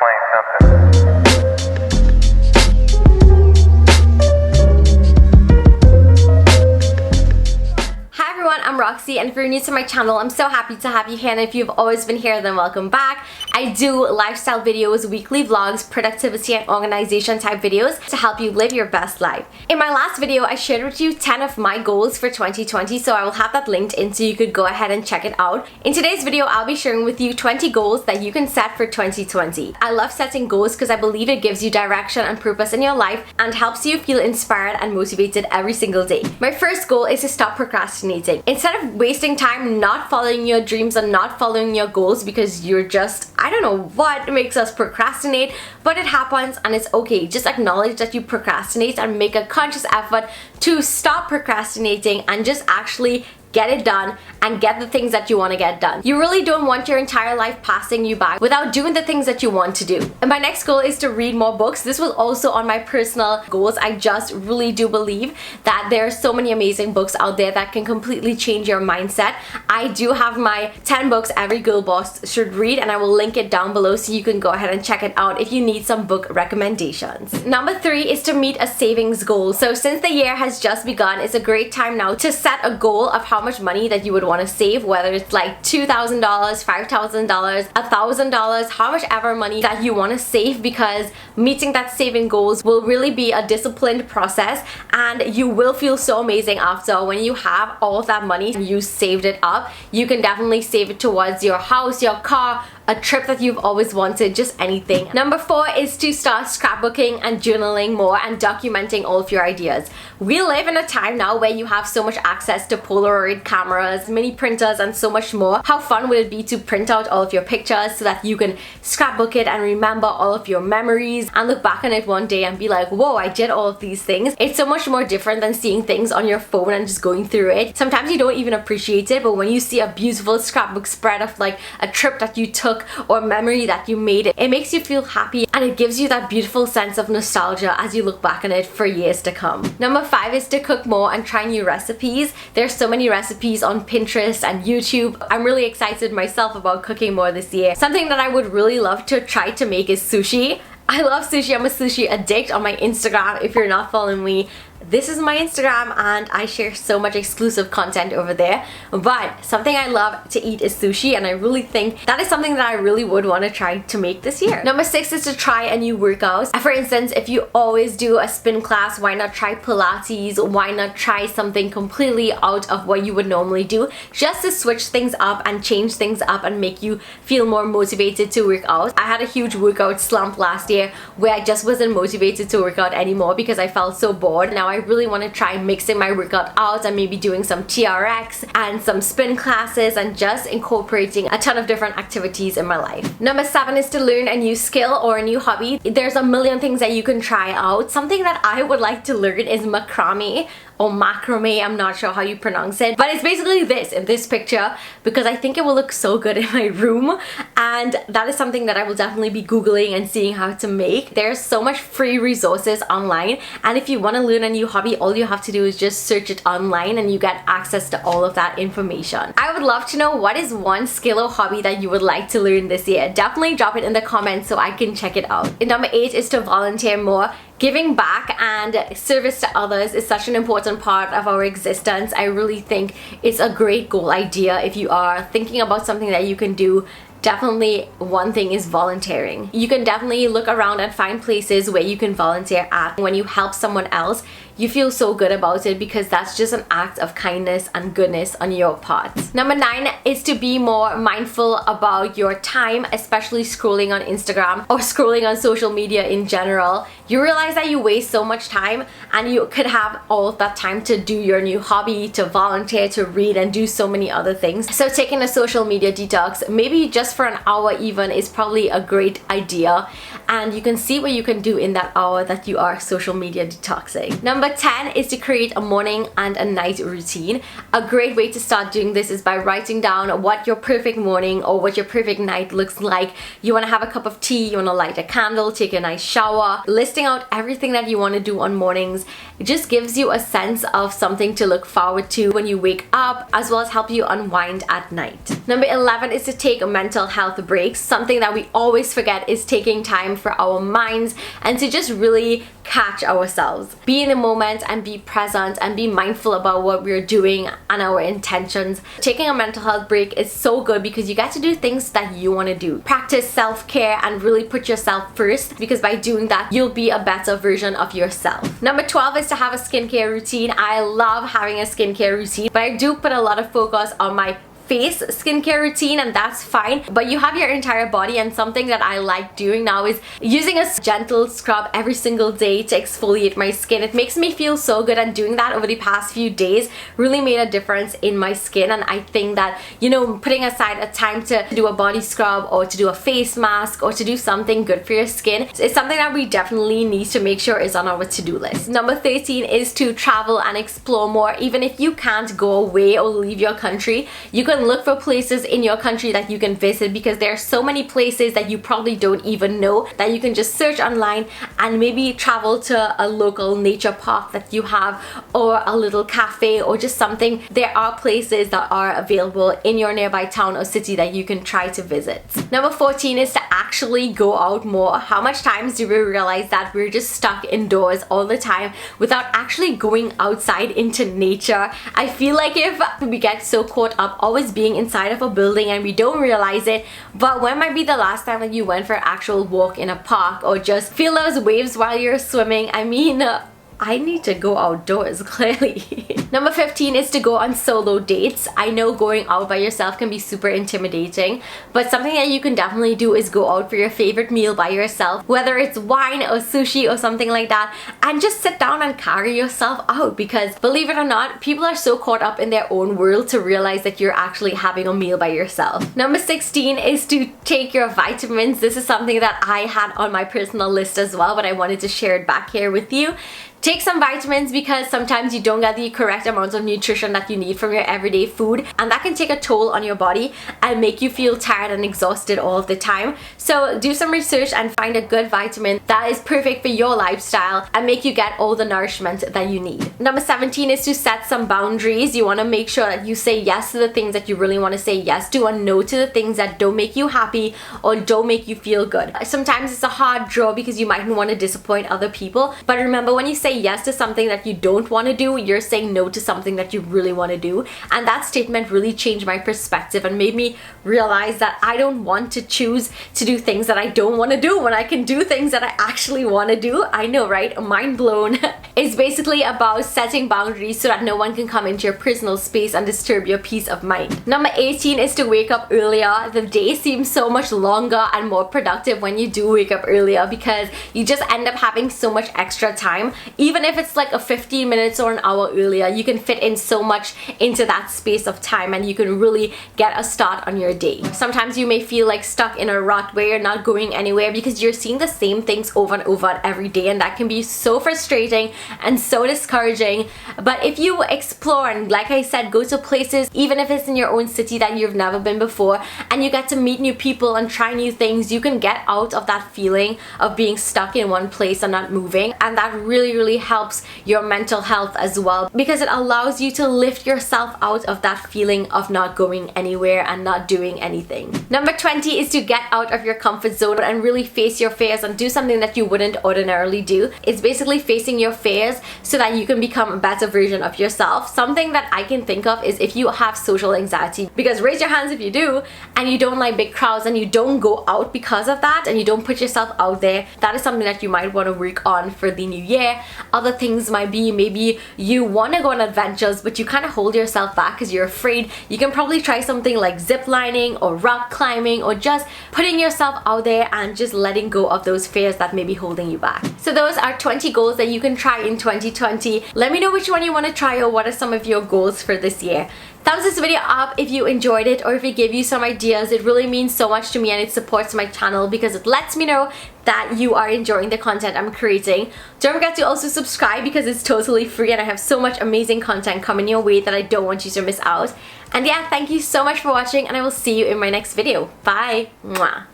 explain something. Hi everyone, I'm Roxy, and if you're new to my channel, I'm so happy to have you here, and if you've always been here, then welcome back. I do lifestyle videos, weekly vlogs, productivity and organization type videos to help you live your best life. In my last video, I shared with you 10 of my goals for 2020, so I will have that linked in so you could go ahead and check it out. In today's video, I'll be sharing with you 20 goals that you can set for 2020. I love setting goals because I believe it gives you direction and purpose in your life and helps you feel inspired and motivated every single day. My first goal is to stop procrastinating. Instead of wasting time not following your dreams and not following your goals because you're just, I don't know what makes us procrastinate, but it happens and it's okay. Just acknowledge that you procrastinate and make a conscious effort to stop procrastinating and just actually get it done and get the things that you want to get done. You really don't want your entire life passing you by without doing the things that you want to do. And my next goal is to read more books. This was also on my personal goals. I just really do believe that there are so many amazing books out there that can completely change your mindset. I do have my 10 books every girl boss should read, and I will link it down below so you can go ahead and check it out if you need some book recommendations. Number 3 is to meet a savings goal. So since the year has just begun, it's a great time now to set a goal of how much money that you would want to save, whether it's like $2,000, $5,000, $1,000, how much ever money that you want to save, because meeting that saving goals will really be a disciplined process and you will feel so amazing after. When you have all of that money and you saved it up, you can definitely save it towards your house, your car, a trip that you've always wanted, just anything. Number 4 is to start scrapbooking and journaling more and documenting all of your ideas. We live in a time now where you have so much access to Polaroid cameras, mini printers, and so much more. How fun would it be to print out all of your pictures so that you can scrapbook it and remember all of your memories and look back on it one day and be like, whoa, I did all of these things. It's so much more different than seeing things on your phone and just going through it. Sometimes you don't even appreciate it, but when you see a beautiful scrapbook spread of like a trip that you took or memory that you made, it makes you feel happy and it gives you that beautiful sense of nostalgia as you look back on it for years to come. Number 5 is to cook more and try new recipes. There's so many recipes on Pinterest and YouTube. I'm really excited myself about cooking more this year. Something that I would really love to try to make is sushi. I love sushi. I'm a sushi addict on my Instagram. If you're not following me, this is my Instagram and I share so much exclusive content over there. But something I love to eat is sushi, and I really think that is something that I really would want to try to make this year. Number 6 is to try a new workout. For instance, if you always do a spin class, why not try Pilates? Why not try something completely out of what you would normally do, just to switch things up and change things up and make you feel more motivated to work out. I had a huge workout slump last year where I just wasn't motivated to work out anymore because I felt so bored. Now I really want to try mixing my workout out and maybe doing some TRX and some spin classes and just incorporating a ton of different activities in my life. Number 7 is to learn a new skill or a new hobby. There's a million things that you can try out. Something that I would like to learn is macrame or macrame, I'm not sure how you pronounce it, but it's basically this in this picture because I think it will look so good in my room, and that is something that I will definitely be googling and seeing how to make. There's so much free resources online, and if you want to learn a new hobby, all you have to do is just search it online and you get access to all of that information. I would love to know what is one skill or hobby that you would like to learn this year. Definitely drop it in the comments so I can check it out. And number 8 is to volunteer more. Giving back and service to others is such an important part of our existence. I really think it's a great goal idea. If you are thinking about something that you can do, definitely one thing is volunteering. You can definitely look around and find places where you can volunteer at. When you help someone else, you feel so good about it because that's just an act of kindness and goodness on your part. Number 9 is to be more mindful about your time, especially scrolling on Instagram or scrolling on social media in general. You realize that you waste so much time and you could have all of that time to do your new hobby, to volunteer, to read, and do so many other things. So taking a social media detox, maybe just for an hour even, is probably a great idea, and you can see what you can do in that hour that you are social media detoxing. Number Number 10 is to create a morning and a night routine. A great way to start doing this is by writing down what your perfect morning or what your perfect night looks like. You want to have a cup of tea, you want to light a candle, take a nice shower. Listing out everything that you want to do on mornings, it just gives you a sense of something to look forward to when you wake up, as well as help you unwind at night. Number 11 is to take mental health breaks. Something that we always forget is taking time for our minds and to just really catch ourselves. Be in the moment and be present and be mindful about what we're doing and our intentions. Taking a mental health break is so good because you get to do things that you want to do. Practice self-care and really put yourself first, because by doing that, you'll be a better version of yourself. Number 12 is to have a skincare routine. I love having a skincare routine, but I do put a lot of focus on my face skincare routine, and that's fine, but you have your entire body. And something that I like doing now is using a gentle scrub every single day to exfoliate my skin. It makes me feel so good, and doing that over the past few days really made a difference in my skin. And I think that, you know, putting aside a time to do a body scrub or to do a face mask or to do something good for your skin is something that we definitely need to make sure is on our to-do list. Number 13 is to travel and explore more. Even if you can't go away or leave your country, you can look for places in your country that you can visit, because there are so many places that you probably don't even know that you can just search online and maybe travel to a local nature park that you have, or a little cafe, or just something. There are places that are available in your nearby town or city that you can try to visit. Number 14 is to actually go out more. How much times do we realize that we're just stuck indoors all the time without actually going outside into nature? I feel like if we get so caught up always being inside of a building and we don't realize it, but when might be the last time that you went for an actual walk in a park or just feel those waves while you're swimming? I mean, I need to go outdoors, clearly. Number 15 is to go on solo dates. I know going out by yourself can be super intimidating, but something that you can definitely do is go out for your favorite meal by yourself, whether it's wine or sushi or something like that, and just sit down and carry yourself out, because believe it or not, people are so caught up in their own world to realize that you're actually having a meal by yourself. Number 16 is to take your vitamins. This is something that I had on my personal list as well, but I wanted to share it back here with you. Take some vitamins, because sometimes you don't get the correct amount of nutrition that you need from your everyday food, and that can take a toll on your body and make you feel tired and exhausted all of the time. So do some research and find a good vitamin that is perfect for your lifestyle and make you get all the nourishment that you need. Number 17 is to set some boundaries. You want to make sure that you say yes to the things that you really want to say yes to, and no to the things that don't make you happy or don't make you feel good. Sometimes it's a hard draw because you mightn't want to disappoint other people, but remember, when you say yes to something that you don't want to do, you're saying no to something that you really want to do. And that statement really changed my perspective and made me realize that I don't want to choose to do things that I don't want to do when I can do things that I actually want to do. I know, right? Mind blown. It's basically about setting boundaries so that no one can come into your personal space and disturb your peace of mind. Number 18 is to wake up earlier. The day seems so much longer and more productive when you do wake up earlier, because you just end up having so much extra time. Even if it's like a 15 minutes or an hour earlier, you can fit in so much into that space of time, and you can really get a start on your day. Sometimes you may feel like stuck in a rut where you're not going anywhere because you're seeing the same things over and over every day, and that can be so frustrating and so discouraging. But if you explore and, like I said, go to places, even if it's in your own city that you've never been before, and you get to meet new people and try new things, you can get out of that feeling of being stuck in one place and not moving. And that really helps your mental health as well, because it allows you to lift yourself out of that feeling of not going anywhere and not doing anything. Number 20 is to get out of your comfort zone and really face your fears and do something that you wouldn't ordinarily do. It's basically facing your fears so that you can become a better version of yourself. Something that I can think of is if you have social anxiety, because raise your hands if you do, and you don't like big crowds and you don't go out because of that, and you don't put yourself out there. That is something that you might want to work on for the new year. Other things might be, maybe you want to go on adventures but you kind of hold yourself back because you're afraid. You can probably try something like zip lining or rock climbing, or just putting yourself out there and just letting go of those fears that may be holding you back. So those are 20 goals that you can try try in 2020. Let me know which one you want to try or what are some of your goals for this year. Thumbs this video up if you enjoyed it or if it gave you some ideas. It really means so much to me and it supports my channel because it lets me know that you are enjoying the content I'm creating. Don't forget to also subscribe because it's totally free and I have so much amazing content coming your way that I don't want you to miss out. And yeah, thank you so much for watching and I will see you in my next video. Bye! Mwah.